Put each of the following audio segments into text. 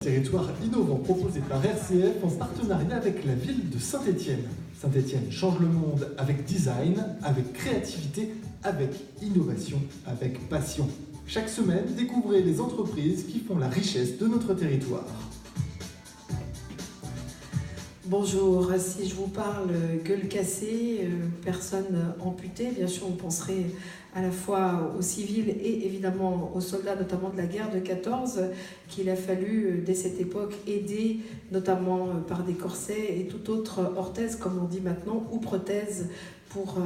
Territoire innovant proposé par RCF en partenariat avec la ville de Saint-Étienne. Saint-Étienne change le monde avec design, avec créativité, avec innovation, avec passion. Chaque semaine, découvrez les entreprises qui font la richesse de notre territoire. Bonjour, si je vous parle gueule cassée, personne amputée, bien sûr vous penserez à la fois aux civils et évidemment aux soldats, notamment de la guerre de 14, qu'il a fallu dès cette époque aider, notamment par des corsets et toute autre orthèse, comme on dit maintenant, ou prothèse, pour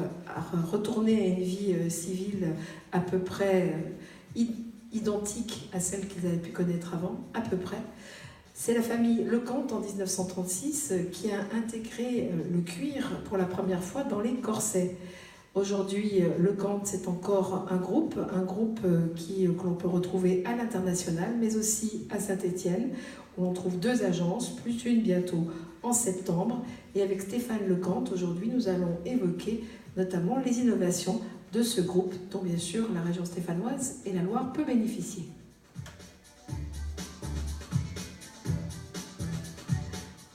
retourner à une vie civile à peu près identique à celle qu'ils avaient pu connaître avant, à peu près. C'est la famille Lecante en 1936 qui a intégré le cuir pour la première fois dans les corsets. Aujourd'hui, Lecante, c'est encore un groupe que l'on peut retrouver à l'international, mais aussi à Saint-Étienne, où on trouve 2 agences, plus une bientôt en septembre. Et avec Stéphane Lecante, aujourd'hui, nous allons évoquer notamment les innovations de ce groupe, dont bien sûr la région stéphanoise et la Loire peut bénéficier.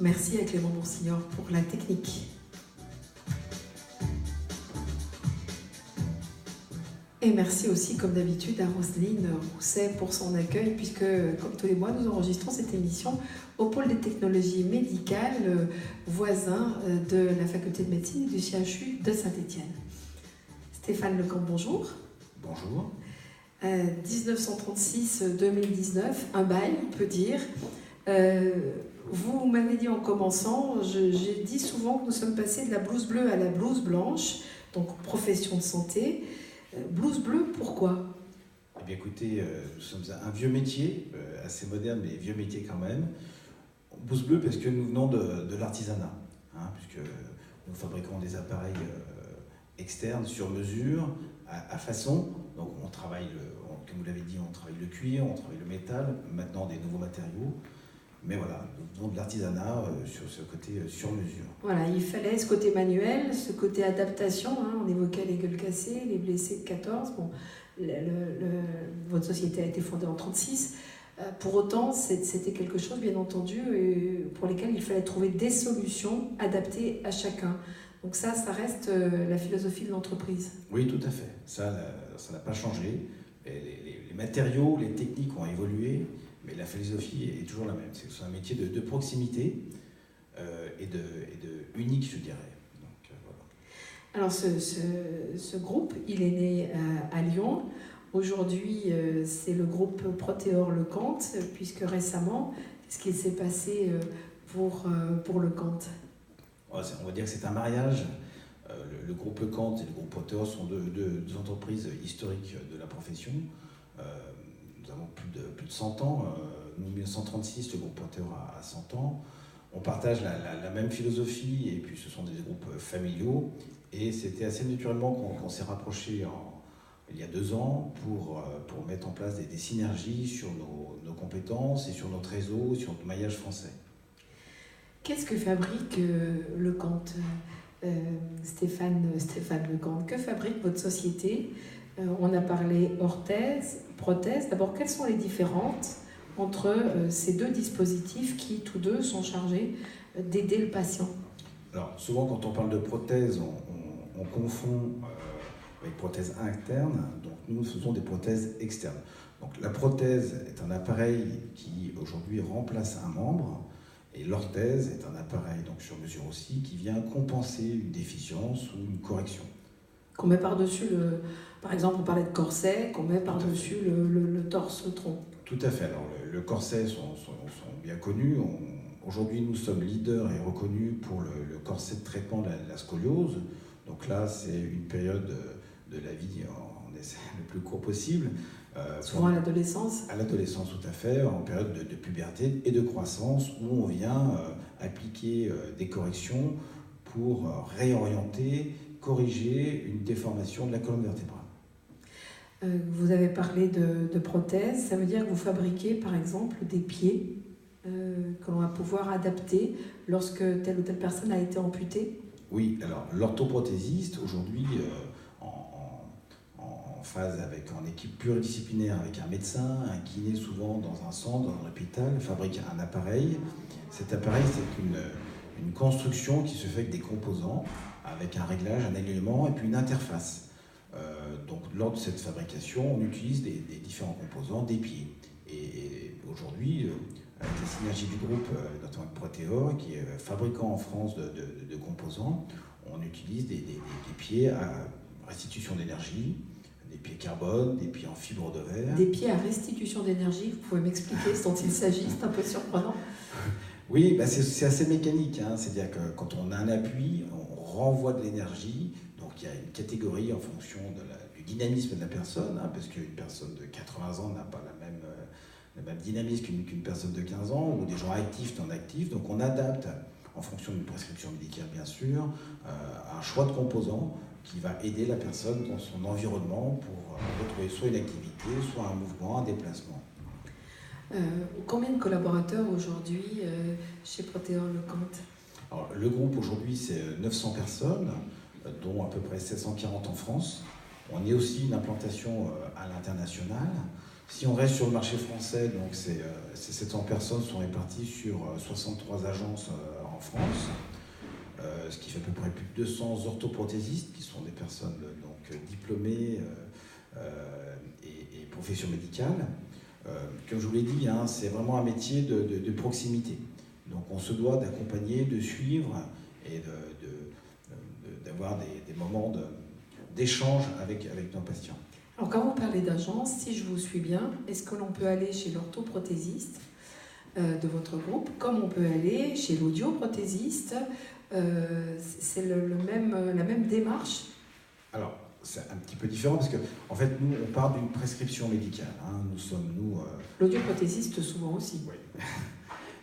Merci à Clément Boursignor pour la technique. Et merci aussi, comme d'habitude, à Roselyne Rousset pour son accueil, puisque, comme tous les mois, nous enregistrons cette émission au pôle des technologies médicales, voisin de la faculté de médecine du CHU de Saint-Étienne. Stéphane Lecante, bonjour. Bonjour. 1936-2019, un bail, on peut dire. Vous m'avez dit en commençant, j'ai dit souvent que nous sommes passés de la blouse bleue à la blouse blanche, donc profession de santé. Blouse bleue, pourquoi ? Eh bien écoutez, nous sommes un vieux métier, assez moderne, mais vieux métier quand même. Blouse bleue parce que nous venons de l'artisanat, puisque nous fabriquons des appareils externes sur mesure, à façon. Donc on travaille, comme vous l'avez dit, on travaille le cuir, on travaille le métal, maintenant des nouveaux matériaux. Mais voilà, nous venons de l'artisanat sur ce côté sur mesure. Voilà, il fallait ce côté manuel, ce côté adaptation. On évoquait les gueules cassées, les blessés de 14. Bon, votre société a été fondée en 1936. Pour autant, c'était quelque chose, bien entendu, pour lesquels il fallait trouver des solutions adaptées à chacun. Donc ça reste la philosophie de l'entreprise. Oui, tout à fait. Ça n'a pas changé. Les matériaux, les techniques ont évolué. Mais la philosophie est toujours la même. C'est un métier de proximité et de unique, je dirais. Donc, Alors voilà. ce groupe, il est né à Lyon. Aujourd'hui, c'est le groupe Protéor Lecante, puisque récemment, qu'est-ce qu'il s'est passé pour Lecante ? On va dire que c'est un mariage. Le groupe Lecante et le groupe Protéor sont deux entreprises historiques de la profession. Nous avons plus de 100 ans. Nous, 1936, le groupe Protéor a 100 ans. On partage la même philosophie et puis ce sont des groupes familiaux. Et c'était assez naturellement qu'on s'est rapprochés il y a 2 ans pour mettre en place des synergies sur nos compétences et sur notre réseau, sur notre maillage français. Qu'est-ce que fabrique Lecante, Stéphane Lecante? Que fabrique votre société? On a parlé orthèse, prothèse. D'abord, quelles sont les différences entre ces 2 dispositifs qui, tous 2, sont chargés d'aider le patient? Alors, souvent, quand on parle de prothèse, on confond avec prothèse interne. Donc, nous faisons des prothèses externes. Donc, la prothèse est un appareil qui, aujourd'hui, remplace un membre. Et l'orthèse est un appareil, donc sur mesure aussi, qui vient compenser une déficience ou une correction. Qu'on met par-dessus par exemple, on parlait de corset, qu'on met par-dessus le torse, le tronc. Tout à fait. Alors, le corset sont bien connus. Aujourd'hui, nous sommes leaders et reconnus pour le corset de traitement de la scoliose. Donc là, c'est une période de la vie, on essaie le plus court possible. Souvent à l'adolescence. À l'adolescence, tout à fait, en période de puberté et de croissance, où on vient appliquer des corrections pour réorienter, corriger une déformation de la colonne vertébrale. Vous avez parlé de prothèses, ça veut dire que vous fabriquez par exemple des pieds que l'on va pouvoir adapter lorsque telle ou telle personne a été amputée? Oui, alors l'orthoprothésiste aujourd'hui en phase en équipe pluridisciplinaire avec un médecin, un kiné souvent dans un centre, dans un hôpital, fabrique un appareil. Cet appareil, c'est une construction qui se fait avec des composants, avec un réglage, un alignement et puis une interface. Donc lors de cette fabrication, on utilise des différents composants, des pieds. Et aujourd'hui, avec la synergie du groupe, notamment Proteor, qui est fabricant en France de composants, on utilise des pieds à restitution d'énergie, des pieds carbone, des pieds en fibre de verre. Des pieds à restitution d'énergie, vous pouvez m'expliquer ce dont il s'agit, c'est un peu surprenant. Oui, c'est assez mécanique, hein. C'est-à-dire que quand on a un appui, on renvoie de l'énergie, donc il y a une catégorie en fonction du dynamisme de la personne, hein, parce qu'une personne de 80 ans n'a pas le même dynamisme qu'une personne de 15 ans, ou des gens actifs, non actifs, donc on adapte en fonction d'une prescription médicale bien sûr, un choix de composants qui va aider la personne dans son environnement pour retrouver soit une activité, soit un mouvement, un déplacement. Combien de collaborateurs aujourd'hui chez Proteor Lecante? Alors, le groupe aujourd'hui c'est 900 personnes, dont à peu près 740 en France. On est aussi une implantation à l'international. Si on reste sur le marché français, donc ces 700 personnes sont réparties sur 63 agences en France, ce qui fait à peu près plus de 200 orthoprothésistes, qui sont des personnes donc, diplômées et professions médicales. Comme je vous l'ai dit, hein, c'est vraiment un métier de proximité. Donc on se doit d'accompagner, de suivre et d'avoir des moments d'échange avec nos patients. Alors quand vous parlez d'agence, si je vous suis bien, est-ce que l'on peut aller chez l'orthoprothésiste de votre groupe, comme on peut aller chez l'audioprothésiste? C'est la même démarche? Alors, c'est un petit peu différent parce que, en fait, nous, on part d'une prescription médicale. Hein. L'audioprothésiste, souvent aussi. Oui.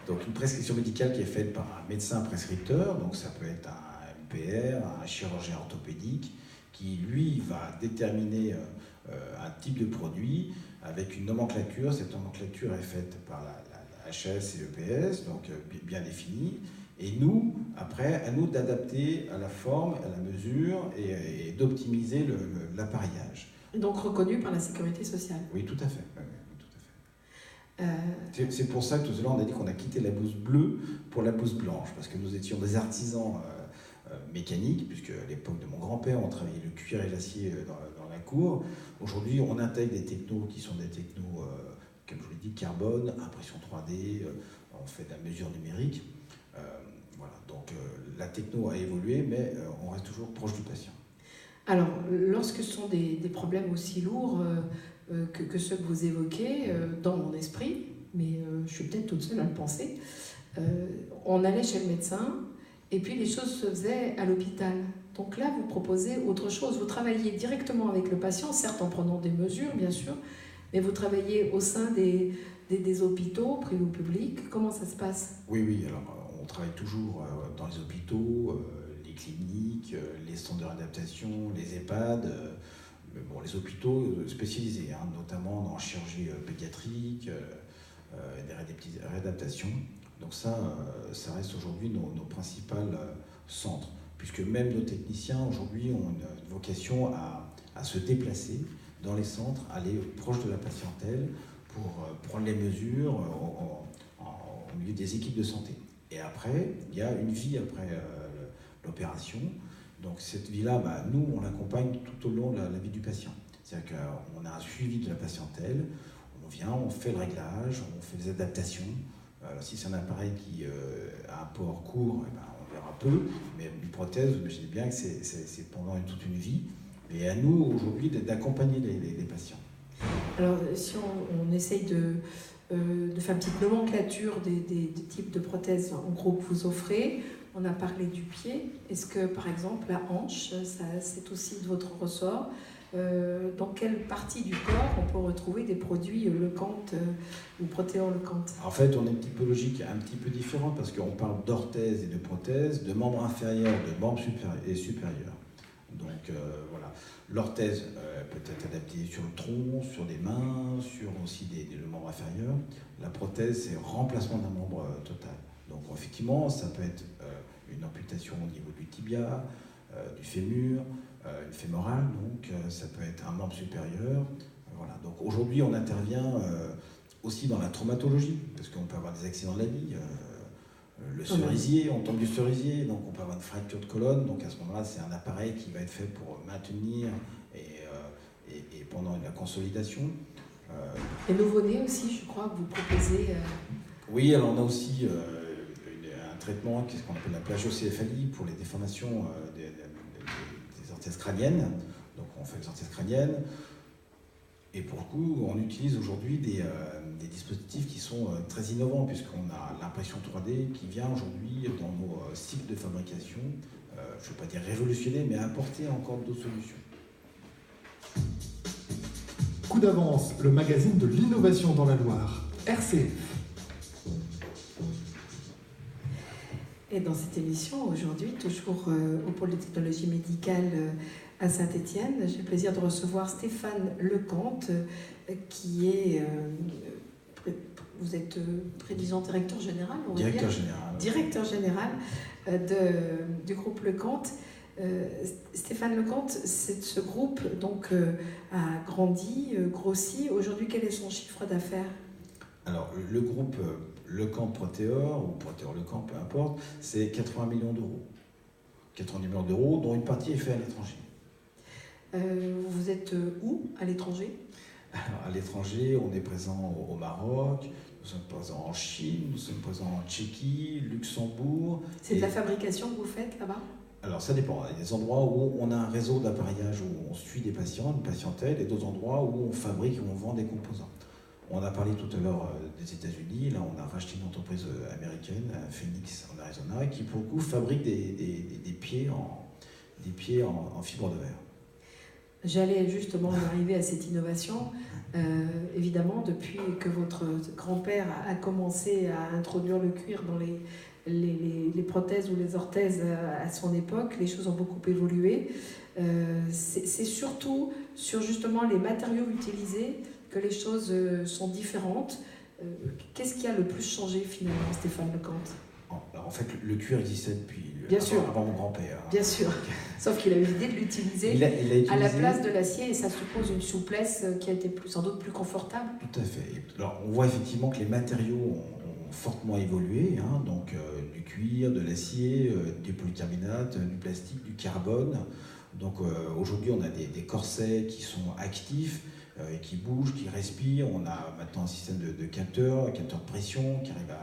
Donc, une prescription médicale qui est faite par un médecin prescripteur, donc ça peut être un MPR, un chirurgien orthopédique, qui, lui, va déterminer un type de produit avec une nomenclature. Cette nomenclature est faite par la HS et EPS, donc bien définie. Et nous, après, à nous d'adapter à la forme, à la mesure et d'optimiser l'appareillage. Donc reconnu par la sécurité sociale. Oui, tout à fait. Oui, tout à fait. C'est pour ça que tout à l'heure, on a dit qu'on a quitté la blouse bleue pour la blouse blanche, parce que nous étions des artisans mécaniques, puisque à l'époque de mon grand-père, on travaillait le cuir et l'acier dans la cour. Aujourd'hui, on intègre des technos qui sont des technos, comme je vous l'ai dit, carbone, impression 3D, on fait de la mesure numérique. Voilà, donc la techno a évolué, mais on reste toujours proche du patient. Alors, lorsque ce sont des problèmes aussi lourds que ceux que vous évoquez, dans mon esprit, mais je suis peut-être toute seule à le penser, on allait chez le médecin, et puis les choses se faisaient à l'hôpital. Donc là, vous proposez autre chose. Vous travaillez directement avec le patient, certes en prenant des mesures, bien sûr, mais vous travaillez au sein des hôpitaux, privés ou publics. Comment ça se passe? Oui, alors on travaille toujours dans les hôpitaux, les cliniques, les centres de réadaptation, les EHPAD, les hôpitaux spécialisés, hein, notamment en chirurgie pédiatrique, des réadaptations. Donc ça reste aujourd'hui nos principaux centres, puisque même nos techniciens aujourd'hui ont une vocation à se déplacer dans les centres, aller proche de la patientèle pour prendre les mesures au milieu des équipes de santé. Et après, il y a une vie après l'opération. Donc cette vie-là, nous, on l'accompagne tout au long de la vie du patient. C'est-à-dire qu'on a un suivi de la patientèle, on vient, on fait le réglage, on fait des adaptations. Si c'est un appareil qui a un port court, on verra peu, mais une prothèse, vous imaginez bien que c'est pendant toute une vie. Et à nous, aujourd'hui, d'accompagner les patients. Alors, si on essaye de faire une petite nomenclature des types de prothèses en gros que vous offrez, on a parlé du pied. Est-ce que, par exemple, la hanche, c'est aussi de votre ressort? Dans quelle partie du corps on peut retrouver des produits Lecante ou Proteor Lecante? En fait, on a une typologie un petit peu différente parce qu'on parle d'orthèse et de prothèse, de membres inférieurs, de membres supérieurs. Donc voilà, l'orthèse peut être adaptée sur le tronc, sur des mains, sur aussi le membre inférieur. La prothèse, c'est remplacement d'un membre total. Donc effectivement, ça peut être une amputation au niveau du tibia, du fémur, une fémorale, donc ça peut être un membre supérieur. Voilà. Donc aujourd'hui, on intervient aussi dans la traumatologie, parce qu'on peut avoir des accidents de la vie. Le cerisier, on tombe du cerisier, donc on peut avoir une fracture de colonne. Donc à ce moment-là, c'est un appareil qui va être fait pour maintenir et pendant la consolidation. Les nouveau-nés aussi, je crois que vous proposez. Oui, alors on a aussi un traitement qu'est-ce qu'on appelle la plagiocéphalie pour les déformations des orthèses crâniennes. Donc on fait les orthèses crâniennes. Et pour le coup, on utilise aujourd'hui des dispositifs qui sont très innovants, puisqu'on a l'impression 3D qui vient aujourd'hui dans nos cycles de fabrication, je ne veux pas dire révolutionner, mais apporter encore d'autres solutions. Coup d'avance, le magazine de l'innovation dans la Loire, RCF. Et dans cette émission, aujourd'hui, toujours au pôle de technologie médicale à Saint-Étienne, j'ai le plaisir de recevoir Stéphane Lecante, qui est... vous êtes président directeur général, on va Directeur dire. Général. Directeur général du groupe Lecante. Stéphane Lecante, ce groupe donc, a grandi, grossi. Aujourd'hui, quel est son chiffre d'affaires? Alors, le groupe Lecante Proteor, ou Proteor Lecante, peu importe, c'est 80 millions d'euros. 80 millions d'euros, dont une partie est faite à l'étranger. Vous êtes où à l'étranger? Alors, à l'étranger, on est présent au Maroc, nous sommes présents en Chine, nous sommes présents en Tchéquie, Luxembourg. C'est de la fabrication que vous faites là-bas? Alors ça dépend, il y a des endroits où on a un réseau d'appareillage, où on suit des patients, une patientèle, et d'autres endroits où on fabrique et on vend des composants. On a parlé tout à l'heure des États-Unis, là on a racheté une entreprise américaine, Phoenix en Arizona, qui pour le coup fabrique des pieds en fibre de verre. J'allais justement arriver à cette innovation. Évidemment, depuis que votre grand-père a commencé à introduire le cuir dans les prothèses ou les orthèses à son époque, les choses ont beaucoup évolué. C'est surtout sur justement les matériaux utilisés que les choses sont différentes. Qu'est-ce qui a le plus changé finalement, Stéphane Lecante? Alors, en fait, le cuir existait depuis avant mon grand-père. Bien sûr, sauf qu'il a eu l'idée de l'utiliser à la place de l'acier et ça suppose une souplesse qui a été sans doute plus confortable. Tout à fait. Alors, on voit effectivement que les matériaux ont fortement évolué, hein, donc du cuir, de l'acier, du polycarbonate, du plastique, du carbone. Donc aujourd'hui, on a des corsets qui sont actifs, et qui bougent, qui respirent. On a maintenant un système de capteurs de pression qui arrive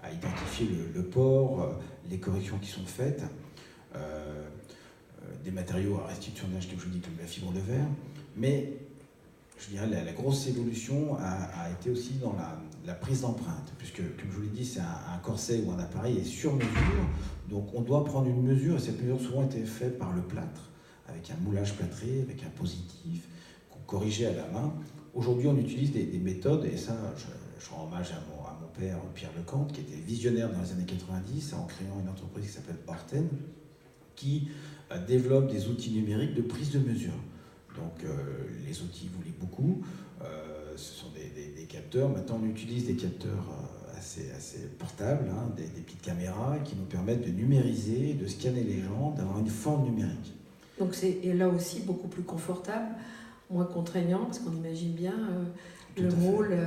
à identifier le port, les corrections qui sont faites, des matériaux à restitution d'âge, comme je vous dis, comme la fibre de verre. Mais je dirais la grosse évolution a été aussi dans la prise d'empreinte, puisque, comme je vous l'ai dit, c'est un corset ou un appareil est sur mesure, donc on doit prendre une mesure, et cette mesure souvent était faite par le plâtre, avec un moulage plâtré, avec un positif, qu'on corrigeait à la main. Aujourd'hui, on utilise des méthodes, et ça, je rends hommage à mon père, Pierre Lecante, qui était visionnaire dans les années 90, en créant une entreprise qui s'appelle Orten, qui développe des outils numériques de prise de mesure. Donc les outils vous lisent beaucoup, ce sont des capteurs. Maintenant on utilise des capteurs assez portables, hein, des petites caméras qui nous permettent de numériser, de scanner les gens, d'avoir une forme numérique. Donc c'est là aussi beaucoup plus confortable, moins contraignant, parce qu'on imagine bien le rôle,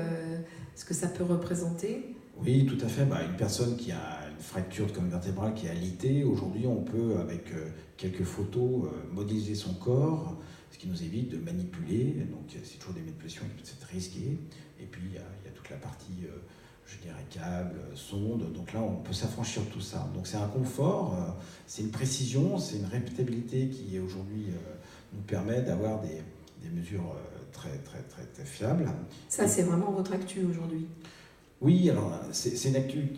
ce que ça peut représenter. Oui, tout à fait. Une personne qui a une fracture de colonne vertébrale qui est alitée, aujourd'hui on peut, avec quelques photos, modéliser son corps, ce qui nous évite de manipuler. Donc c'est toujours des manipulations qui peuvent être risquées. Et puis il y a toute la partie, je dirais, câble, sonde. Donc là on peut s'affranchir de tout ça. Donc c'est un confort, c'est une précision, c'est une répétabilité qui aujourd'hui nous permet d'avoir des mesures très fiables. Ça c'est vraiment votre actu aujourd'hui? Oui, alors c'est une actu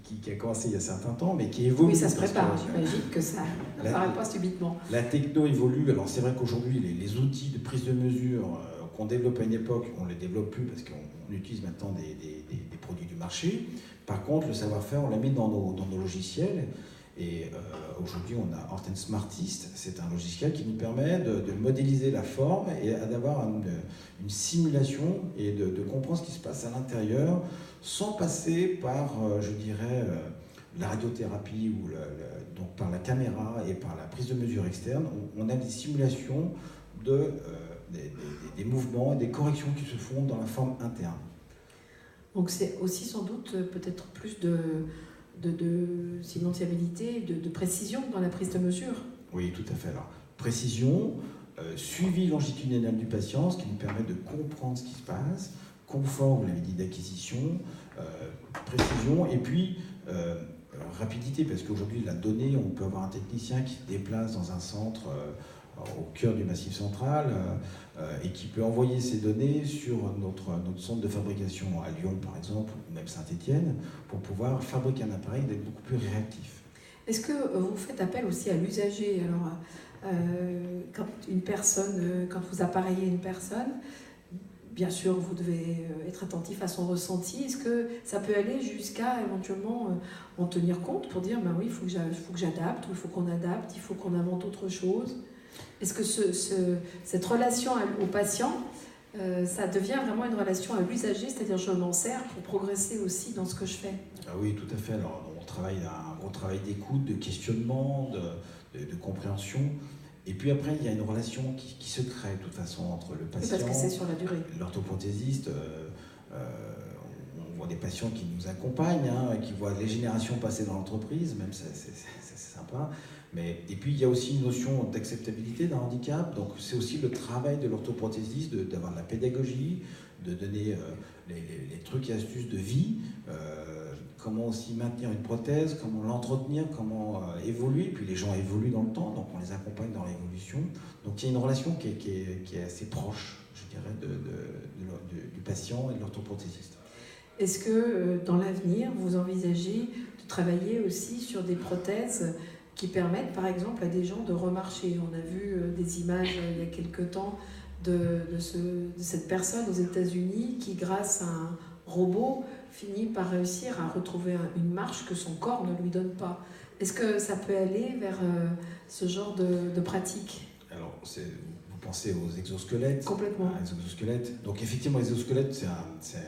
qui a commencé il y a un certain temps, mais qui évolue. Oui, ça se prépare, j'imagine que ça n'apparaît pas subitement. La techno évolue, alors c'est vrai qu'aujourd'hui, les outils de prise de mesure qu'on développait à une époque, on ne les développe plus parce qu'on utilise maintenant des produits du marché. Par contre, le savoir-faire, on l'a mis dans nos logiciels. Et aujourd'hui, on a Orten Smartist, c'est un logiciel qui nous permet de modéliser la forme et d'avoir une simulation et de comprendre ce qui se passe à l'intérieur sans passer par, je dirais, la radiothérapie ou donc par la caméra et par la prise de mesure externe, on a des simulations des mouvements et des corrections qui se font dans la forme interne. Donc c'est aussi sans doute peut-être plus de simultanéité, de précision dans la prise de mesure. Oui, tout à fait. Alors, précision, suivi longitudinal du patient, ce qui nous permet de comprendre ce qui se passe, confort, vous l'avez dit, d'acquisition, précision, et puis rapidité, parce qu'aujourd'hui, la donnée, on peut avoir un technicien qui se déplace dans un centre au cœur du Massif central et qui peut envoyer ces données sur notre centre de fabrication à Lyon, par exemple, ou même Saint-Étienne, pour pouvoir fabriquer un appareil et être beaucoup plus réactif. Est-ce que vous faites appel aussi à l'usager? Alors, quand vous appareillez une personne, bien sûr, vous devez être attentif à son ressenti. Est-ce que ça peut aller jusqu'à éventuellement en tenir compte pour dire, ben oui, il faut que j'adapte, ou il faut qu'on adapte, il faut qu'on invente autre chose? Est-ce que cette relation au patient, ça devient vraiment une relation à l'usager, c'est-à-dire je m'en sers pour progresser aussi dans ce que je fais? Ah oui, tout à fait. Alors, on travaille un gros travail d'écoute, de questionnement, de compréhension. Et puis après, il y a une relation qui se crée de toute façon entre le patient, parce que c'est sur la durée, l'orthoprothésiste. On voit des patients qui nous accompagnent, qui voient les générations passer dans l'entreprise, même c'est sympa. Et puis il y a aussi une notion d'acceptabilité d'un handicap. Donc c'est aussi le travail de l'orthoprothésiste d'avoir de la pédagogie, de donner les trucs et astuces de vie. Comment aussi maintenir une prothèse, comment l'entretenir, comment évoluer. Puis les gens évoluent dans le temps, donc on les accompagne dans l'évolution. Donc il y a une relation qui est assez proche, je dirais, du patient et de l'orthoprothésiste. Est-ce que dans l'avenir, vous envisagez de travailler aussi sur des prothèses qui permettent par exemple à des gens de remarcher? On a vu des images il y a quelque temps de cette personne aux États-Unis qui, grâce à un robot, finit par réussir à retrouver une marche que son corps ne lui donne pas. Est-ce que ça peut aller vers ce genre de pratique? Alors, vous pensez aux exosquelettes? Complètement. Les exosquelettes. Donc effectivement, les exosquelettes, c'est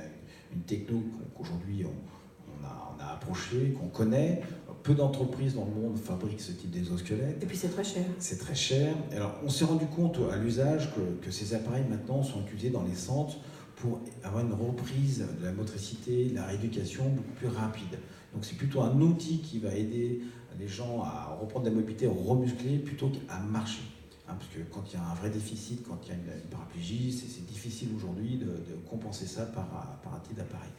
une techno qu'aujourd'hui on a approché, qu'on connaît. Peu d'entreprises dans le monde fabriquent ce type d'exosquelette. Et puis c'est très cher. C'est très cher. Alors on s'est rendu compte à l'usage que ces appareils maintenant sont utilisés dans les centres pour avoir une reprise de la motricité, de la rééducation beaucoup plus rapide. Donc c'est plutôt un outil qui va aider les gens à reprendre de la mobilité, à remuscler plutôt qu'à marcher. Parce que quand il y a un vrai déficit, quand il y a une paraplégie, c'est difficile aujourd'hui de compenser ça par un type d'appareil.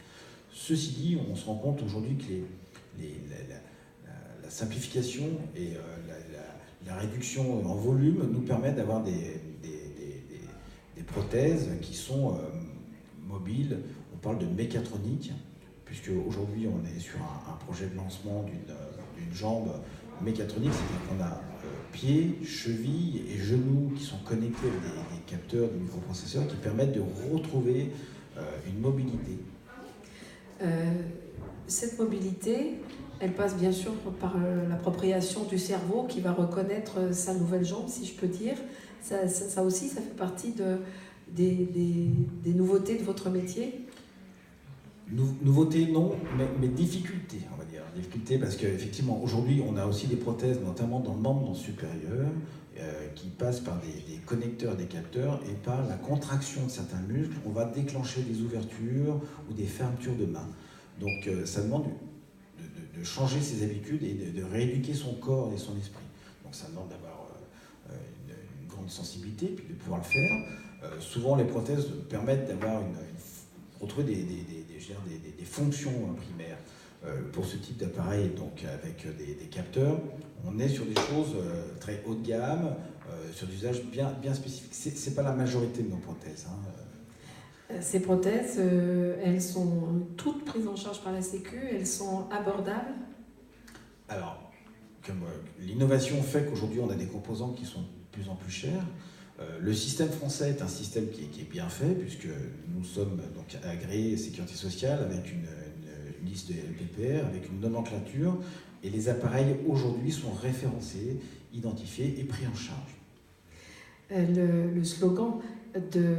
Ceci dit, on se rend compte aujourd'hui que la simplification et la réduction en volume nous permettent d'avoir des prothèses qui sont mobiles. On parle de mécatronique, puisque aujourd'hui on est sur un projet de lancement d'une jambe mécatronique, c'est-à-dire qu'on a pieds, chevilles et genoux qui sont connectés avec des capteurs, des microprocesseurs qui permettent de retrouver une mobilité. Cette mobilité, elle passe bien sûr par l'appropriation du cerveau qui va reconnaître sa nouvelle jambe, si je peux dire. Ça aussi, ça fait partie des nouveautés de votre métier? Nouveautés, non, mais difficultés, on va dire. Difficultés parce qu'effectivement, aujourd'hui, on a aussi des prothèses, notamment dans le membre supérieur, qui passent par des connecteurs, des capteurs, et par la contraction de certains muscles, on va déclencher des ouvertures ou des fermetures de mains. Donc ça demande de changer ses habitudes et de rééduquer son corps et son esprit. Donc ça demande d'avoir une grande sensibilité, puis de pouvoir le faire. Souvent, les prothèses permettent d'avoir retrouver des fonctions primaires. Pour ce type d'appareil, donc avec des capteurs, on est sur des choses très haut de gamme, sur des usages bien spécifiques. C'est pas la majorité de nos prothèses. Ces prothèses, elles sont toutes prises en charge par la Sécu, elles sont abordables? Alors, comme l'innovation fait qu'aujourd'hui on a des composants qui sont de plus en plus chers. Le système français est un système qui est bien fait, puisque nous sommes donc agréés Sécurité sociale avec une liste de LPPR, avec une nomenclature, et les appareils aujourd'hui sont référencés, identifiés et pris en charge. Le slogan de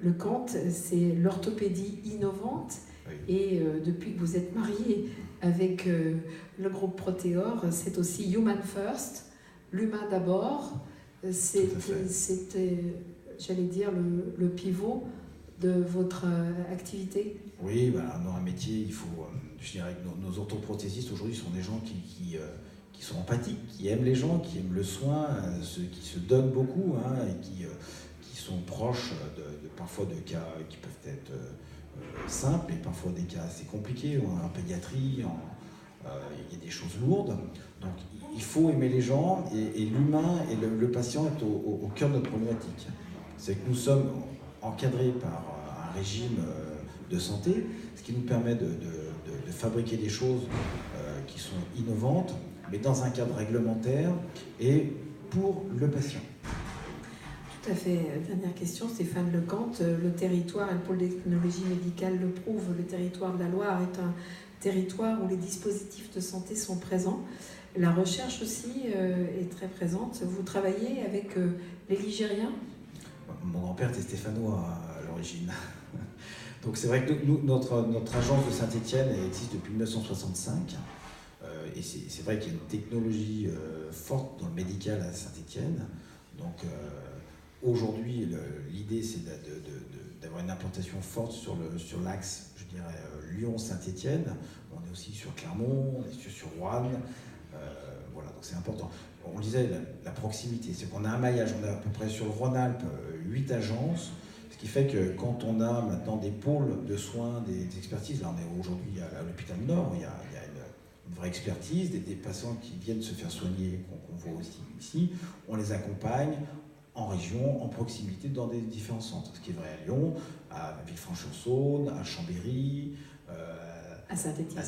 Lecante, c'est l'orthopédie innovante. Oui. Et depuis que vous êtes marié avec le groupe Proteor, c'est aussi Human First, l'humain d'abord. C'était, j'allais dire, le pivot de votre activité. Oui, dans un métier, il faut, je dirais que nos orthoprothésistes aujourd'hui sont des gens qui sont empathiques, qui aiment les gens, qui aiment le soin, ceux qui se donnent beaucoup, et qui sont proches parfois de cas qui peuvent être simples, et parfois des cas assez compliqués. En pédiatrie, il y a des choses lourdes. Donc il faut aimer les gens, et l'humain et le patient est au cœur de notre problématique. C'est que nous sommes encadrés par un régime de santé, ce qui nous permet de fabriquer des choses qui sont innovantes, mais dans un cadre réglementaire et pour le patient. Tout à fait. Dernière question, Stéphane Lecante. Le territoire, et le pôle des technologies médicales le prouve, le territoire de la Loire est un territoire où les dispositifs de santé sont présents. La recherche aussi est très présente. Vous travaillez avec les Ligériens ? Mon grand-père était stéphanois à l'origine. Donc c'est vrai que notre agence de Saint-Étienne existe depuis 1965. Et c'est vrai qu'il y a une technologie forte dans le médical à Saint-Étienne. Donc aujourd'hui, l'idée c'est d'avoir une implantation forte sur l'axe, je dirais, Lyon-Saint-Étienne. On est aussi sur Clermont, on est sur Roanne. Voilà, donc c'est important. On disait la proximité, c'est qu'on a un maillage, on a à peu près sur le Rhône-Alpes 8 agences, ce qui fait que quand on a maintenant des pôles de soins, des expertises, là on est aujourd'hui à l'hôpital Nord, il y a une vraie expertise, des patients qui viennent se faire soigner, qu'on voit aussi ici, on les accompagne en région, en proximité, dans des différents centres, ce qui est vrai à Lyon, à Villefranche-sur-Saône, à Chambéry, à Saint-Étienne. À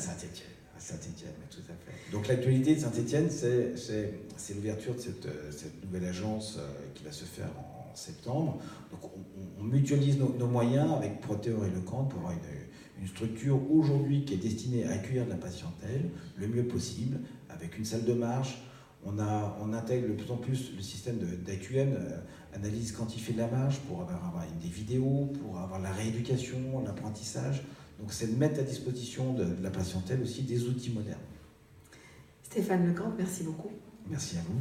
Saint-Étienne, tout à fait. Donc l'actualité de Saint-Étienne, c'est l'ouverture de cette nouvelle agence qui va se faire en septembre. Donc on mutualise nos moyens avec Proteor et Lecante pour avoir une structure aujourd'hui qui est destinée à accueillir de la patientèle le mieux possible, avec une salle de marche. On intègre de plus en plus le système d'AQM, analyse quantifiée de la marche, pour avoir des vidéos, pour avoir la rééducation, l'apprentissage. Donc c'est de mettre à disposition de la patientèle aussi des outils modernes. Stéphane Lecante, merci beaucoup. Merci à vous.